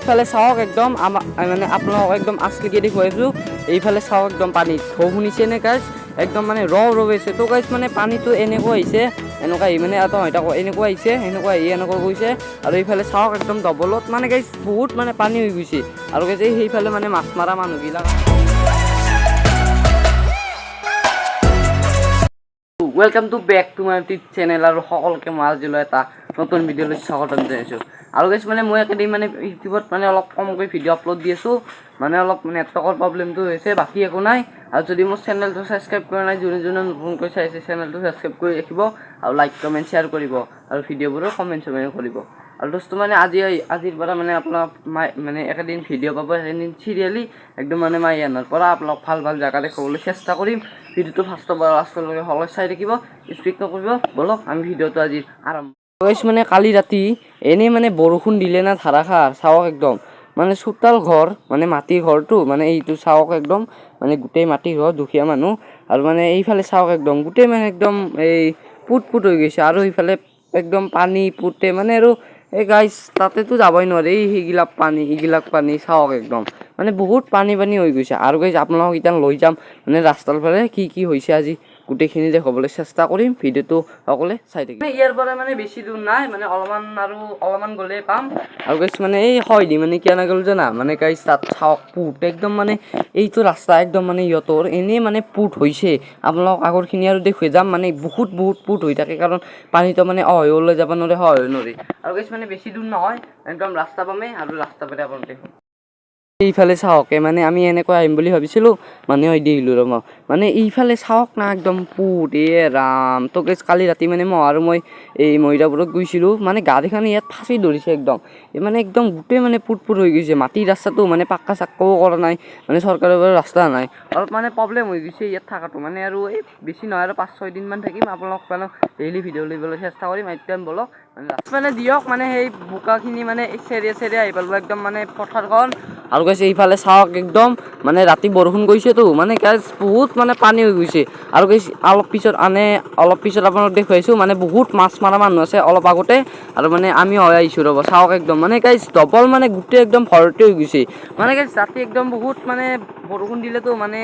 এইফালে চাওক একদম মানে আপোনালোকক একদম আচলিকে দেখুৱাইছোঁ। এইফালে চাওক একদম পানী ঢৌ শুনিছে নে গাইজ, একদম মানে ৰৈছে তো গাইজ মানে পানীটো এনেকুৱা আহিছে, এনেকুৱা আহি মানে এনেকুৱা আহিছে, এনেকুৱা আহি এনেকুৱা গৈছে। আৰু এইফালে চাওক একদম ডবলত মানে গাইজ বহুত মানে পানী হৈ গৈছে। আৰু গাইজ সেইফালে মানে মাছ মৰা মানুহবিলাক welcome to back to my YouTube channel. আৰু সকলোকে মাছ দিলোঁ এটা নতুন ভিডিঅ'লৈ স্বাগতম জনাইছোঁ। আৰু গাইজ মানে মই একেদিন মানে ইউটিউবত মানে অলপ কমকৈ ভিডিঅ' আপলোড দি আছোঁ, মানে অলপ নেটৱৰ্কৰ প্ৰব্লেমটো হৈছে, বাকী একো নাই। আৰু যদি মোৰ চেনেলটো ছাবস্ক্ৰাইব কৰা নাই, যোনে যোনে নতুনকৈ চাইছে চেনেলটো ছাবস্ক্ৰাইব কৰি ৰাখিব, আৰু লাইক কমেণ্ট শ্বেয়াৰ কৰিব, আৰু ভিডিঅ'বোৰো কমেণ্ট চমেণ্ট কৰিব। আৰু দোস্ত মানে আজিৰ পৰা মানে আপোনাক মানে একেদিন ভিডিঅ' পাব, একেদিন চিৰিয়েলি একদম মানে মই ইয়াৰ পৰা আপোনাক ভাল ভাল জেগা দেখুৱাবলৈ চেষ্টা কৰিম। ভিডিঅ'টো ফাৰ্ষ্টৰ পৰা লাষ্টলৈকে সকলোৱে চাই থাকিব, স্কিপ নকৰিব। বলক আমি ভিডিঅ'টো আজি আৰম্ভ কৰিছোঁ। মানে কালি ৰাতি এনেই মানে বৰষুণ দিলে না ধাৰাসাৰ, চাওক একদম মানে চোতাল ঘৰ, মানে মাটিৰ ঘৰটো, মানে এইটো চাওক একদম মানে গোটেই মাটিৰ ঘৰ, দুখীয়া মানুহ। আৰু মানে এইফালে চাওক একদম গোটেই মানে একদম এই পুত হৈ গৈছে। আৰু এইফালে একদম পানী পুতে মানে আৰু এই গাইজ তাতেতো যাবই নোৱাৰি, এইগিলাক পানী চাওক একদম মানে বহুত পানী হৈ গৈছে। আৰু গাইজ আপোনালোকক এতিয়া লৈ যাম মানে ৰাস্তাৰ ফালে কি হৈছে আজি গোটেইখিনি দেখুৱাবলৈ চেষ্টা কৰিম। ভিডিঅ'টো সকলোৱে চাই থাকিব। ইয়াৰ পৰা মানে বেছি দূৰ নাই, মানে অলপমান গ'লেই পাম। আৰু গাইজ মানে এই হয় দি মানে কিয় নগ'ল জানা, মানে গাইজ তাত চাওক পুত একদম মানে এইটো ৰাস্তা একদম মানে ইহঁতৰ এনেই মানে পুত হৈছে। আপোনালোক আগৰখিনি আৰু দেখুৱাই যাম, মানে বহুত পুত হৈ থাকে, কাৰণ পানীটো মানে ওলাই যাব নোৱাৰে। আৰু গাইজ মানে বেছি দূৰ নহয়, একদম ৰাস্তা পামেই, আৰু ৰাস্তা পালে আপোনালোকে এইফালে চাওক মানে আমি এনেকৈ আহিম বুলি ভাবিছিলোঁ, মানে দি আহিলোঁ ৰ মই। মানে এইফালে চাওক না একদম পুত ৰাম। তো গাইজ কালি ৰাতি মানে মই এই মহিলাবোৰত গৈছিলোঁ, মানে গাড়ীখন ইয়াত ফাঁচি ধৰিছে একদম, মানে একদম গোটেই মানে পুত হৈ গৈছে। মাটিৰ ৰাস্তাটো মানে পাক্কা চাক্কাও কৰা নাই, মানে চৰকাৰৰ পৰা ৰাস্তা নাই, অলপ মানে প্ৰব্লেম হৈ গৈছে ইয়াত থকাটো। মানে আৰু এই বেছি নহয় আৰু 5-6 দিনমান থাকিম, আপোনালোক মানে ডেইলি ভিডিঅ' দিবলৈ চেষ্টা কৰিম। এতিয়া বলক মানে দিয়ক, মানে সেই বোকাখিনি মানে চেৰিয়াই আহি পালোঁ একদম মানে পথাৰখন। আৰু গাইজ এইফালে চাওক একদম মানে ৰাতি বৰষুণ গৈছেতো, মানে গাইজ বহুত মানে পানী হৈ গৈছে। আৰু গাইজ অলপ পিছত আপোনালোক দেখুৱাইছোঁ, মানে বহুত মাছ মৰা মানুহ আছে অলপ আগতে। আৰু মানে আমি আহিছোঁ ৰ'ব, চাওক একদম মানে গাইজ ডবল মানে গোটেই একদম ভৰ্তি হৈ গৈছে। মানে গাইজ ৰাতি একদম বহুত মানে বৰষুণ দিলেতো, মানে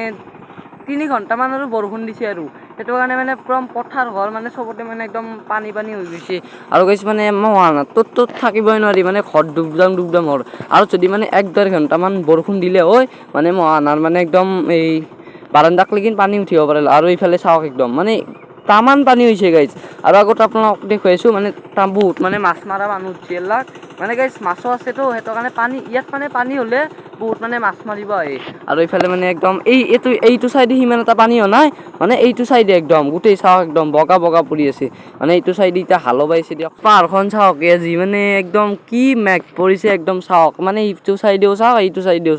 3 ঘণ্টামান আৰু বৰষুণ দিছে, আৰু সেইটো কাৰণে মানে একদম পথাৰ ঘৰ মানে চবতে মানে একদম পানী হৈ গৈছে। আৰু গাইজ মানে ত'ত থাকিবই নোৱাৰি, মানে ঘৰ ডুব যাম হ'ল। আৰু যদি মানে 1-1.5 ঘণ্টামান বৰষুণ দিলে হয়, মানে মানে একদম এই বাৰান্দাক লেগি পানী উঠিব পাৰে। আৰু এইফালে চাওক একদম মানে তামাম পানী হৈছে গাইজ। আৰু আগত আপোনালোকক দেখুৱাইছোঁ, মানে বহুত মানে মাছ মৰা মানুহ এইবিলাক, মানে গাইজ মাছো আছেতো, সেইটো কাৰণে ইয়াত মানে পানী হ'লে বহুত মানে মাছ মাৰিব আহে। আৰু এইফালে মানে একদম এইটো চাইডে সিমান এটা পানী হোৱা নাই, মানে এইটো চাইডে একদম গোটেই চাওক একদম বগা পৰি আছে। মানে এইটো চাইডে এতিয়া হালো বাইছে দিয়ক। পাহাৰখন চাওক যি মানে একদম কি মেঘ পৰিছে একদম চাওক, মানে এইটো চাইডেও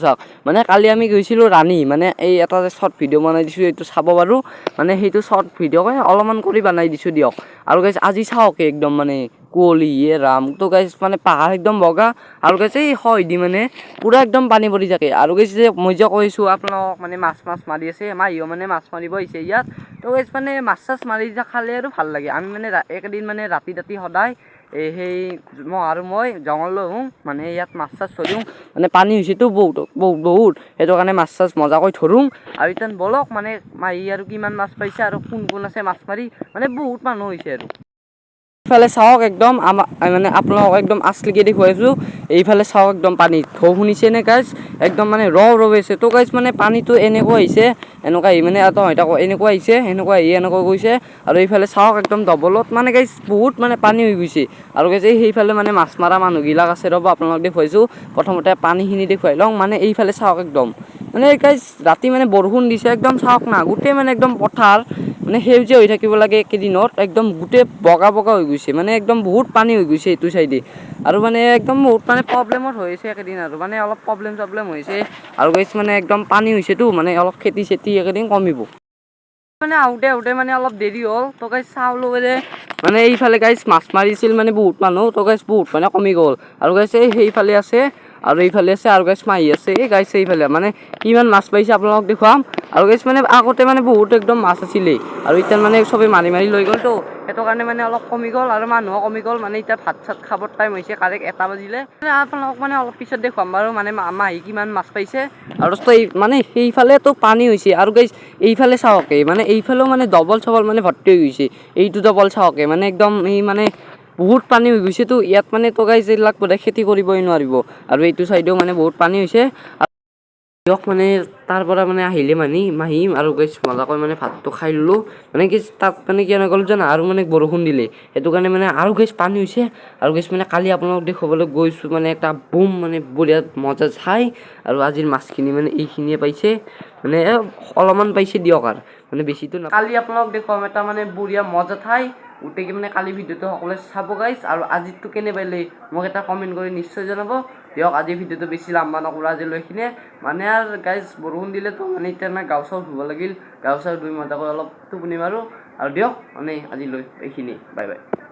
চাওক। মানে কালি আমি গৈছিলোঁ ৰাণী, মানে এই এটা যে শ্বৰ্ট ভিডিঅ' বনাই দিছোঁ, এইটো চাব পাৰোঁ। মানে সেইটো শ্বৰ্ট ভিডিঅ' অলপমান কৰি বনাই দিছোঁ দিয়ক। আৰু গাইজ আজি চাওক একদম মানে কুঁৱলী ৰাম। তো গাইজ মানে পাহাৰ একদম বগা, আৰু গাইজ এই মানে পুৰা একদম পানী পৰি থাকে। আৰু গাইজ যে মই যে কৈছোঁ আপোনালোকক, মানে মাছ মাৰি আছে, মাইও মানে মাছ মাৰিব আহিছে ইয়াত। তো গাইজ মানে মাছ মাৰি খালে আৰু ভাল লাগে। আমি মানে একেদিন মানে ৰাতি সদায় সেই মই জঙলৈ আহোঁ, মানে ইয়াত মাছ ধৰোঁ। মানে পানী হৈছেতো বহুত, সেইটো কাৰণে মাছ মজাকৈ ধৰোঁ। আৰু এতিয়া বলক মানে মাহী আৰু কিমান মাছ পাইছে, আৰু কোন আছে মাছ মাৰি, মানে বহুত মানুহ হৈছে। আৰু এইফালে চাওক একদম মানে আপোনালোকক একদম আচলিকে দেখুৱাইছোঁ। এইফালে চাওক একদম পানী ঢৌ শুনিছে নে গাইজ, একদম মানে ৰৈছে। তো গাইজ মানে পানীটো এনেকুৱা আহিছে, এনেকুৱা আহি মানে এনেকুৱা আহিছে, এনেকুৱা আহি এনেকুৱা গৈছে। আৰু এইফালে চাওক একদম ডবলত, মানে গাইজ বহুত মানে পানী হৈ গৈছে। আৰু গাইজ সেইফালে মানে মাছ মৰা মানুহবিলাক আছে ৰ'ব, আপোনালোকক দেখুৱাইছোঁ। প্ৰথমতে পানীখিনি দেখুৱাই লওঁ, মানে এইফালে চাওক একদম মানে গাইজ ৰাতি মানে বৰষুণ দিছে, একদম চাওক না গোটেই মানে একদম পথাৰ মানে সেউজীয়া হৈ থাকিব লাগে একেদিনত, একদম গোটেই বগা হৈ গৈছে। মানে একদম বহুত পানী হৈ গৈছে এইটো চাইডে। আৰু মানে একদম বহুত মানে প্ৰব্লেমত হৈ আছে একেদিন, আৰু মানে অলপ প্ৰব্লেম হৈছে। আৰু গাইজ মানে একদম পানী হৈছেতো, মানে অলপ খেতি একেদিন কমিব। মানে আহোঁতে মানে অলপ দেৰি হ'ল। তো গাইজ চাউলো মানে এইফালে গাইজ মাছ মাৰিছিল মানে বহুত মানুহ, তো গাইজ বহুত মানে কমি গ'ল। আৰু গাইজ সেইফালে আছে, আৰু এইফালে আছে আৰু গাইছ মাহী আছে এই গাইছ এইফালে মানে কিমান মাছ পাইছে আপোনালোকক দেখুৱাম আৰু গাইছ মানে আগতে মানে বহুত একদম মাছ আছিলে আৰু এতিয়া মানে চবেই মাৰি মাৰি লৈ গ'লতো সেইটো কাৰণে মানে অলপ কমি গ'ল আৰু মানুহো কমি গ'ল মানে এতিয়া ভাত চাত খাবৰ টাইম হৈছে কাৰেক্ট 1 বাজিলে আপোনালোকক মানে অলপ পিছত দেখুৱাম বাৰু মানে মাহী কিমান মাছ পাইছে আৰু মানে সেইফালেতো পানী হৈছে আৰু গাইছ এইফালে চাওকে মানে এইফালেও মানে ডবল চবল মানে ভৰ্তি হৈ গৈছে এইটো ডবল চাওকে মানে একদম এই মানে বহুত পানী হৈ গৈছেতো ইয়াত মানে তো গাইছ এইবিলাক বোধহয় খেতি কৰিবই নোৱাৰিব আৰু এইটো চাইডেও মানে বহুত পানী হৈছে দিয়ক মানে তাৰ পৰা মানে আহিলে মাহী আৰু গাইছ মজাকৈ মানে ভাতটো খাই ল'লো মানে কি তাত মানে কি এনেকৈ গ'ল জানা আৰু মানে বৰষুণ দিলে সেইটো কাৰণে মানে আৰু গাইছ পানী হৈছে আৰু গাইছ মানে কালি আপোনালোকক দেখুৱাবলৈ গৈছোঁ মানে এটা বুম মানে বঢ়িয়া মজা চাই আৰু আজিৰ মাছখিনি মানে এইখিনিয়ে পাইছে মানে অলপমান পাইছে দিয়ক আৰু মানে বেছিটো না কালি আপোনালোকক দেখুৱাম এটা মানে বঢ়িয়া মজা ঠাই গোটেই মানে কালি ভিডিঅ'টো সকলোৱে চাব গাইছ আৰু আজিতো কেনে পালে মোক এটা কমেণ্ট কৰি নিশ্চয় জনাব দিয়ক আজি ভিডিঅ'টো বেছি লম্বা নকৰোঁ আজিলৈ এইখিনিয়ে মানে আৰু গাইছ বৰষুণ দিলেতো মানে এতিয়া মানে গাও চাও ধুব লাগিল গাও চাও ধুই মজাকৈ অলপ টোপনি মাৰোঁ আৰু দিয়ক মানে আজিলৈ এইখিনি বাই বাই